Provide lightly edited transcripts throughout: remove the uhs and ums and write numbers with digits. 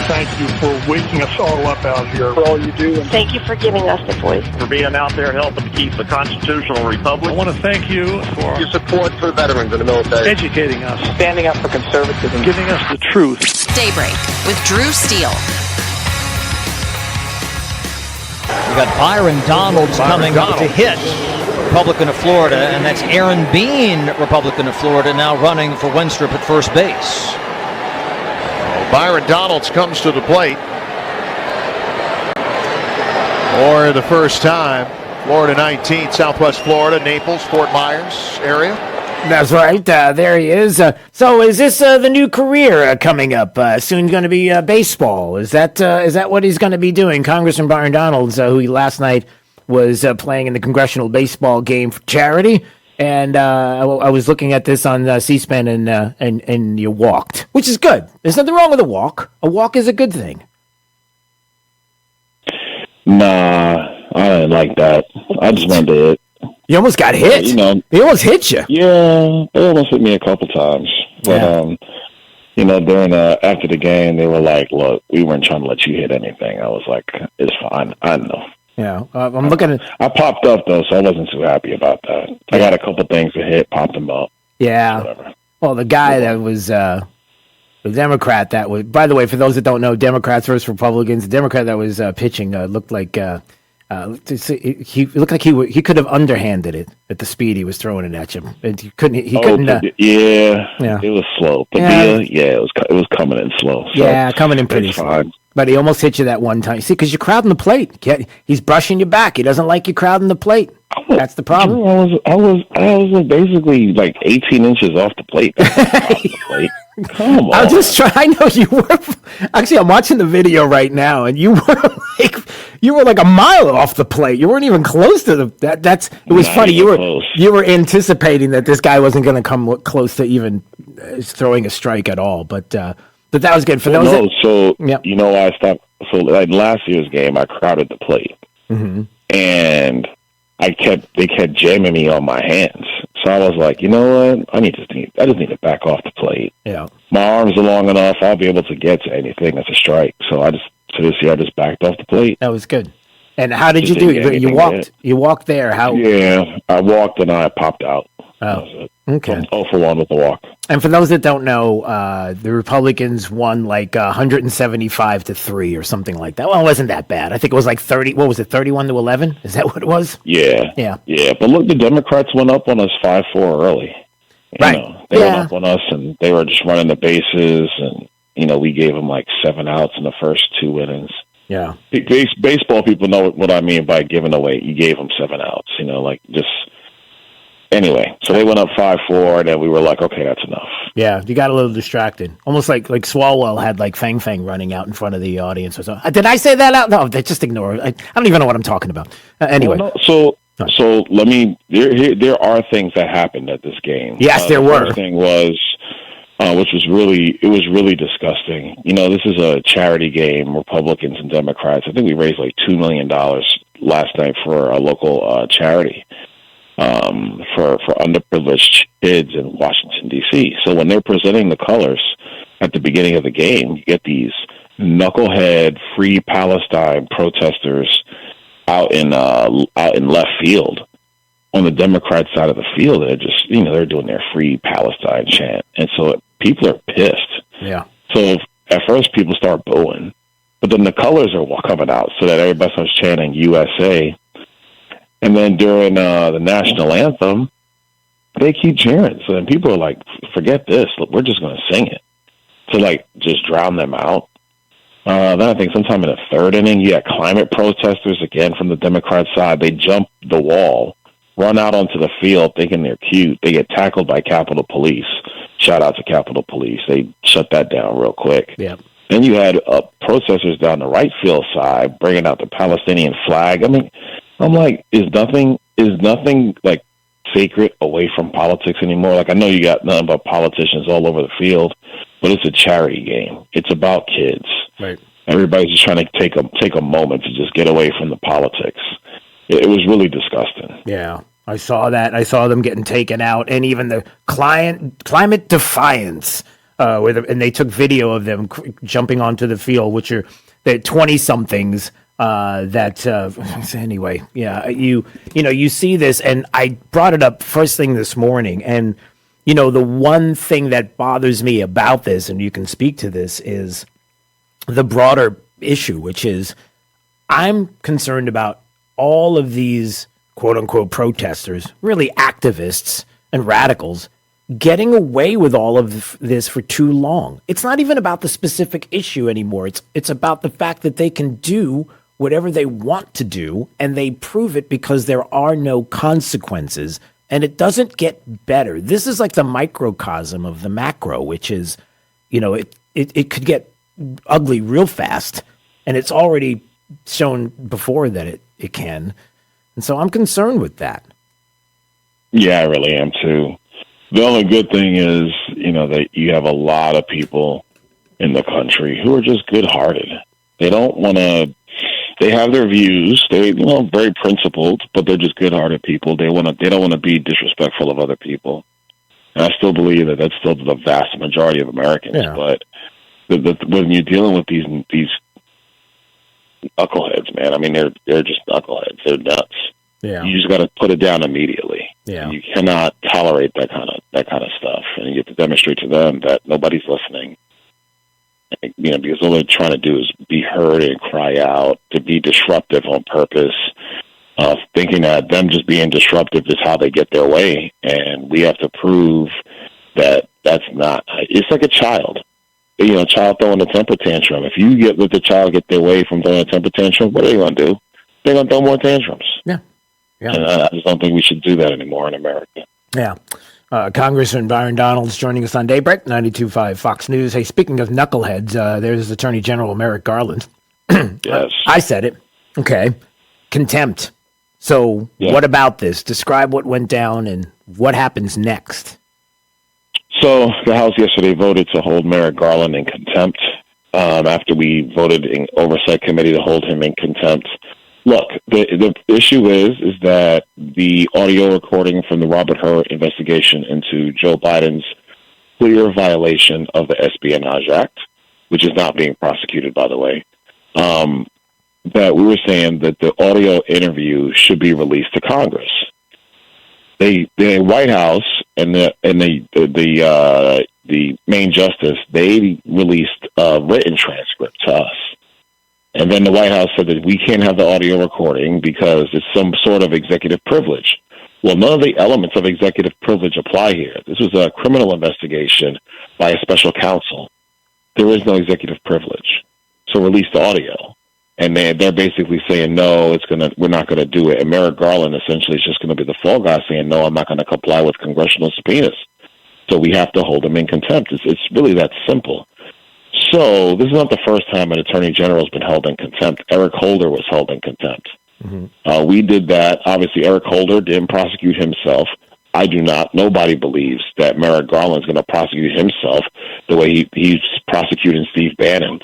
thank you for waking us all up out here. For all you do. Thank you for giving us the voice. For being out there helping to keep the constitutional republic. I want to thank you for your support for veterans in the military. Educating us. Standing up for conservatism. Giving us the truth. Daybreak with Drew Steele. We got Byron Donalds coming to hit Republican of Florida, and that's Aaron Bean, Republican of Florida, now running for Wenstrup at first base. Byron Donalds comes to the plate for the first time. Florida 19, Southwest Florida, Naples, Fort Myers area. That's right. There he is. So is this the new career coming up? Soon going to be baseball. Is that what he's going to be doing? Congressman Byron Donalds, who last night was playing in the Congressional baseball game for charity. And I was looking at this on C-SPAN, and you walked, which is good. There's nothing wrong with a walk. A walk is a good thing. Nah, I didn't like that. I just wanted to hit. You almost got hit. He almost hit you. Yeah, they almost hit me a couple times. But during after the game, they were like, "Look, we weren't trying to let you hit anything." I was like, "It's fine. I know." Yeah, I'm looking at. I popped up though, so I wasn't too happy about that. I got a couple things to hit, popped them up. Yeah. Whatever. Well, the guy that was the Democrat that was. By the way, for those that don't know, Democrats versus Republicans. The Democrat that was pitching looked like he looked like he could have underhanded it at the speed he was throwing it at you. He couldn't. Yeah, it was slow. Padilla, it was coming in slow. So coming in pretty slow. But he almost hit you that one time. See, because you're crowding the plate. He's brushing you back. He doesn't like you crowding the plate. That's the problem. I was basically like 18 inches off the plate. Come on. I'll just try. I know you were. Actually, I'm watching the video right now, and you were like a mile off the plate. You weren't even close to the. It was funny. You were anticipating that this guy wasn't going to come close to even throwing a strike at all, but that was good for those. You know why I stopped? So like last year's game, I crowded the plate, and they kept jamming me on my hands. So I was like, you know what? I just need to back off the plate. Yeah, my arms are long enough. I'll be able to get to anything that's a strike. So this year I just backed off the plate. That was good. And how did you do? You walked. You walked there. How? Yeah, I walked and I popped out. Oh, okay. 0 for 1 with the walk. And for those that don't know, the Republicans won like 175-3 or something like that. Well, it wasn't that bad. I think it was like 30. What was it? 31-11? Is that what it was? Yeah. But look, the Democrats went up on us 5-4 early. They went up on us, and they were just running the bases, and we gave them like 7 outs in the first 2 innings. Yeah. Baseball people know what I mean by giving away. You gave them 7 outs. Anyway, so they went up 5-4, and then we were like, okay, that's enough. Yeah, you got a little distracted. Almost like Swalwell had like Fang Fang running out in front of the audience or something. Did I say that out? No, they just ignore it. I don't even know what I'm talking about. Anyway. Well, no, so let me, there are things that happened at this game. Yes, there were. The first thing was, which was really disgusting. This is a charity game, Republicans and Democrats. I think we raised like $2 million last night for a local charity. For underprivileged kids in Washington, D.C. So when they're presenting the colors at the beginning of the game, you get these knucklehead Free Palestine protesters out in left field. On the Democrat side of the field, they're just, they're doing their Free Palestine chant. And so people are pissed. Yeah. So at first people start booing, but then the colors are coming out so that everybody starts chanting USA. And then during the national anthem, they keep cheering. So then people are like, forget this. We're just going to sing it. To just drown them out. Then I think sometime in the third inning, you had climate protesters again from the Democrat side. They jump the wall, run out onto the field thinking they're cute. They get tackled by Capitol Police. Shout out to Capitol Police. They shut that down real quick. Yeah. Then you had protesters down the right field side bringing out the Palestinian flag. I mean, I'm like, is nothing like sacred away from politics anymore? Like, I know you got nothing but politicians all over the field, but it's a charity game. It's about kids. Right. Everybody's just trying to take a moment to just get away from the politics. It was really disgusting. Yeah, I saw that. I saw them getting taken out, and even the climate defiance and they took video of them jumping onto the field, which are the 20-somethings. Anyway, yeah, you see this, and I brought it up first thing this morning, and the one thing that bothers me about this, and you can speak to this, is the broader issue, which is I'm concerned about all of these quote unquote protesters, really activists and radicals, getting away with all of this for too long. It's not even about the specific issue anymore. It's about the fact that they can do whatever they want to do, and they prove it because there are no consequences, and it doesn't get better. This is like the microcosm of the macro, which is, it could get ugly real fast, and it's already shown before that it can. And so I'm concerned with that. Yeah, I really am too. The only good thing is, that you have a lot of people in the country who are just good-hearted. They don't want to. They have their views. They, very principled, but they're just good-hearted people. They don't want to be disrespectful of other people. And I still believe that that's still the vast majority of Americans. Yeah. But when you're dealing with these knuckleheads, man, I mean, they're just knuckleheads. They're nuts. Yeah. You just got to put it down immediately. Yeah. You cannot tolerate that kind of stuff, and you have to demonstrate to them that nobody's listening. Because all they're trying to do is be heard and cry out, to be disruptive on purpose, thinking that them just being disruptive is how they get their way. And we have to prove that that's not. It's like a child. A child throwing a temper tantrum. If you let the child get their way from throwing a temper tantrum, what are they going to do? They're going to throw more tantrums. Yeah. And I just don't think we should do that anymore in America. Yeah. Congressman Byron Donalds joining us on Daybreak, 92.5 Fox News. Hey, speaking of knuckleheads, there's Attorney General Merrick Garland. Yes. I said it. Okay. Contempt. So What about this? Describe what went down and what happens next. So the House yesterday voted to hold Merrick Garland in contempt after we voted in Oversight Committee to hold him in contempt. Look, the issue is that the audio recording from the Robert Hur investigation into Joe Biden's clear violation of the Espionage Act, which is not being prosecuted, by the way, that we were saying that the audio interview should be released to Congress. The White House and the main justice, they released a written transcript to us. And then the White House said that we can't have the audio recording because it's some sort of executive privilege. Well, none of the elements of executive privilege apply here. This was a criminal investigation by a special counsel. There is no executive privilege. So release the audio. And they're basically saying, no, we're not going to do it. And Merrick Garland essentially is just going to be the fall guy saying, no, I'm not going to comply with congressional subpoenas. So we have to hold him in contempt. It's really that simple. So this is not the first time an attorney general has been held in contempt. Eric Holder was held in contempt. Mm-hmm. We did that. Obviously, Eric Holder didn't prosecute himself. I do not. Nobody believes that Merrick Garland is going to prosecute himself the way he's prosecuting Steve Bannon,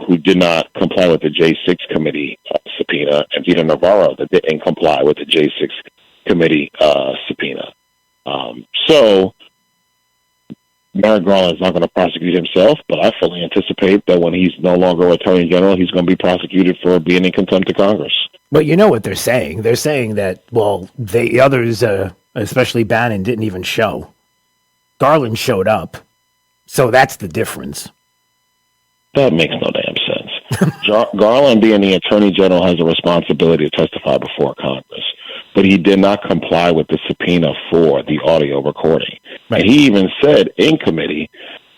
who did not comply with the J6 committee subpoena, and Vito Navarro that didn't comply with the J6 committee subpoena. So Merrick Garland is not going to prosecute himself, but I fully anticipate that when he's no longer Attorney General, he's going to be prosecuted for being in contempt of Congress. But you know what they're saying? They're saying that, the others, especially Bannon, didn't even show. Garland showed up. So that's the difference. That makes no damn sense. Garland, being the Attorney General, has a responsibility to testify before Congress. But he did not comply with the subpoena for the audio recording. Right. And he even said in committee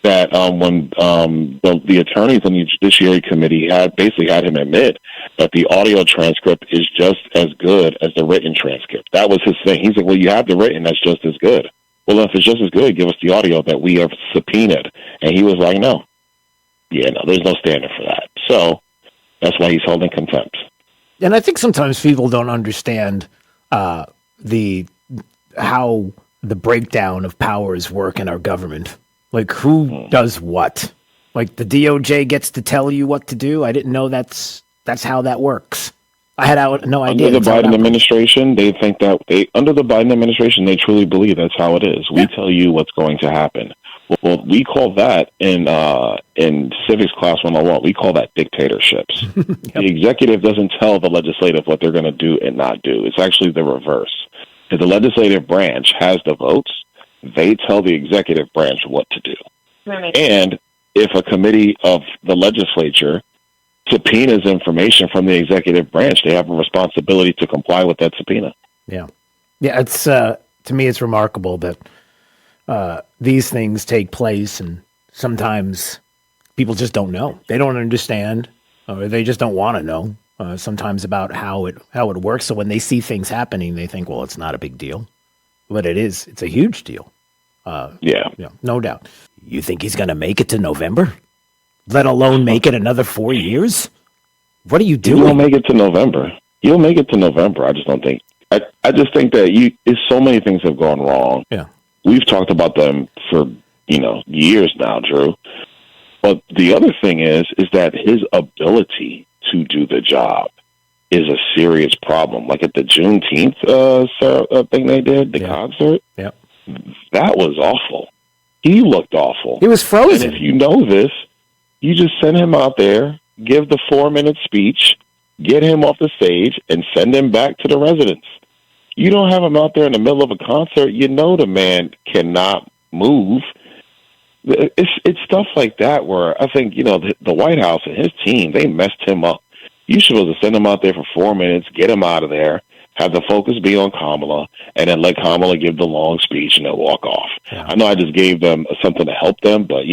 that when the attorneys on the Judiciary Committee had him admit that the audio transcript is just as good as the written transcript. That was his thing. He's like, well, you have the written, that's just as good. Well, if it's just as good, give us the audio that we have subpoenaed. And he was like, no. Yeah, no, there's no standard for that. So that's why he's holding contempt. And I think sometimes people don't understand how the breakdown of powers work in our government. Like, who does what? Like, the DOJ gets to tell you what to do? I didn't know that's how that works. I had no idea. Under the Biden administration, they think that under the Biden administration, they truly believe that's how it is. We tell you what's going to happen. Well, we call that in civics class 101, we call that dictatorships. Yep. The executive doesn't tell the legislative what they're going to do and not do. It's actually the reverse. If the legislative branch has the votes, they tell the executive branch what to do. Right. And if a committee of the legislature subpoenas information from the executive branch, they have a responsibility to comply with that subpoena. Yeah. Yeah, it's to me, it's remarkable that these things take place, and sometimes people just don't know. They don't understand, or they just don't want to know sometimes about how it works. So when they see things happening, they think, well, it's not a big deal. But it is. It's a huge deal. Yeah, no doubt. You think he's going to make it to November? Let alone make it another 4 years? What are you doing? He'll make it to November. He'll make it to November. I just don't think. I just think that so many things have gone wrong. Yeah. We've talked about them for, years now, Drew. But the other thing is that his ability to do the job is a serious problem. Like at the Juneteenth thing they did, the concert, that was awful. He looked awful. He was frozen. And if you know this, you just send him out there, give the 4-minute speech, get him off the stage, and send him back to the residents. You don't have him out there in the middle of a concert. You know the man cannot move. It's stuff like that where I think, the White House and his team, they messed him up. You should be able to send him out there for 4 minutes, get him out of there, have the focus be on Kamala, and then let Kamala give the long speech and then walk off. Yeah. I know I just gave them something to help them, but,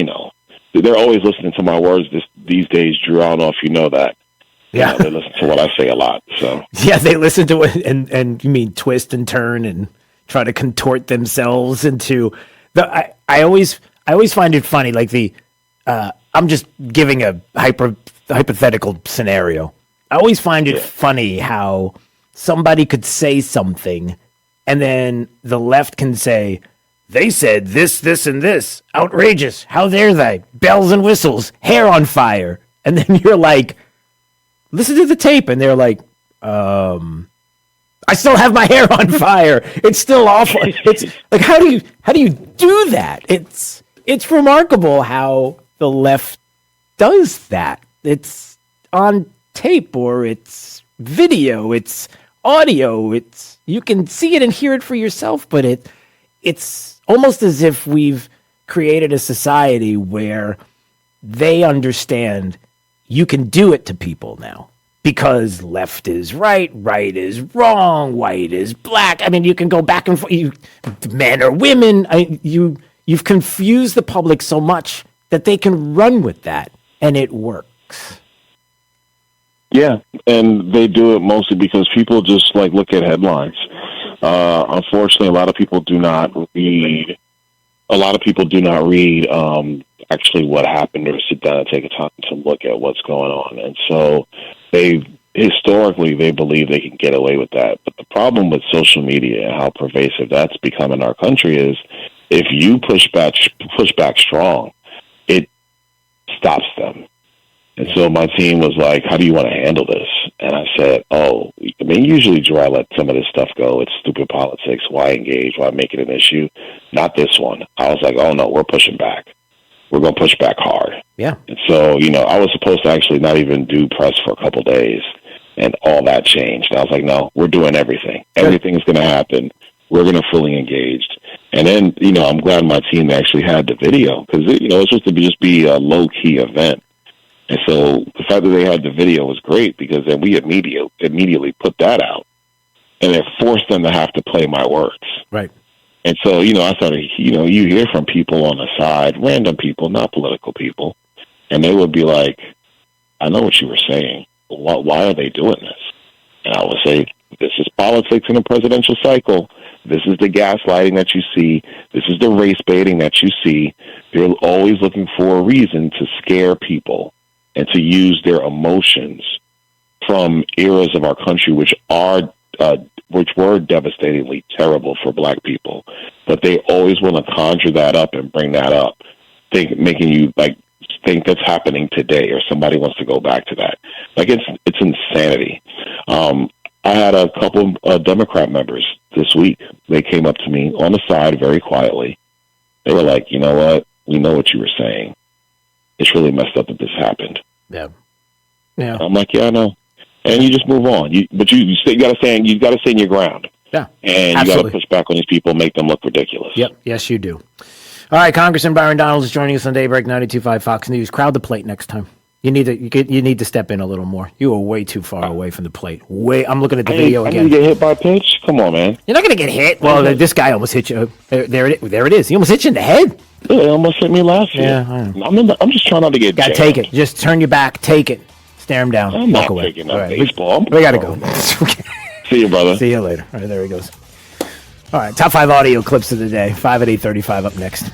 they're always listening to my words these days, Drew. I don't know if you know that. Yeah, they listen to what I say a lot. So yeah, they listen to it and you mean twist and turn and try to contort themselves into the. I always find it funny. Like I'm just giving a hypothetical scenario. I always find it funny how somebody could say something, and then the left can say, "They said this, this, and this. Outrageous! How dare they? Bells and whistles, hair on fire." And then you're like, listen to the tape, and they're like, I still have my hair on fire. It's still awful. It's like, how do you do that? It's remarkable how the left does that. It's on tape, or it's video, it's audio, you can see it and hear it for yourself, but it's almost as if we've created a society where they understand you can do it to people now because left is right is wrong, white is black. I mean, you can go back and forth. Men or women. You've confused the public so much that they can run with that, and it works. Yeah, and they do it mostly because people just look at headlines. Unfortunately, a lot of people do not read. Actually what happened, or sit down and take a time to look at what's going on. And so historically they believe they can get away with that. But the problem with social media and how pervasive that's become in our country is if you push back strong, it stops them. And so my team was like, how do you want to handle this? And I said, usually, Drew, I let some of this stuff go. It's stupid politics. Why engage? Why make it an issue? Not this one. I was like, oh, no, we're pushing back. We're going to push back hard. Yeah. And so, I was supposed to actually not even do press for a couple days, and all that changed. And I was like, no, we're doing everything. Everything is going to happen. We're going to fully engage. And then, I'm glad my team actually had the video because, it's supposed to just be a low-key event. And so the fact that they had the video was great because then we immediately put that out, and it forced them to have to play my words. Right. And so, I started, you hear from people on the side, random people, not political people, and they would be like, I know what you were saying. Why are they doing this? And I would say, this is politics in a presidential cycle. This is the gaslighting that you see. This is the race baiting that you see. They're always looking for a reason to scare people and to use their emotions from eras of our country, which were devastatingly terrible for Black people. But they always want to conjure that up and bring that up, making you think that's happening today, or somebody wants to go back to that. It's insanity. I had a couple of Democrat members this week. They came up to me on the side very quietly. They were like, you know what? We know what you were saying. It's really messed up that this happened. Yeah. Yeah. I'm like, yeah, I know. And you just move on. But you got to stand your ground. Yeah. And you got to push back on these people, make them look ridiculous. Yep. Yes, you do. All right, Congressman Byron Donalds is joining us on Daybreak 92.5 Fox News. Crowd the plate next time. You need to step in a little more. You are way too far away from the plate. I'm looking at the video again. I need to get hit by a pitch? Come on, man. You're not going to get hit. Well, this guy almost hit you. There it is. He almost hit you in the head. Yeah, it almost hit me last year. Yeah, I know. I'm just trying not to get jammed. Take it. Just turn your back. Take it. Stare him down. I'm Walk not away. taking that baseball. We got to go. See you, brother. See you later. All right, there he goes. All right, top 5 audio clips of the day. 5 at 8:35 up next.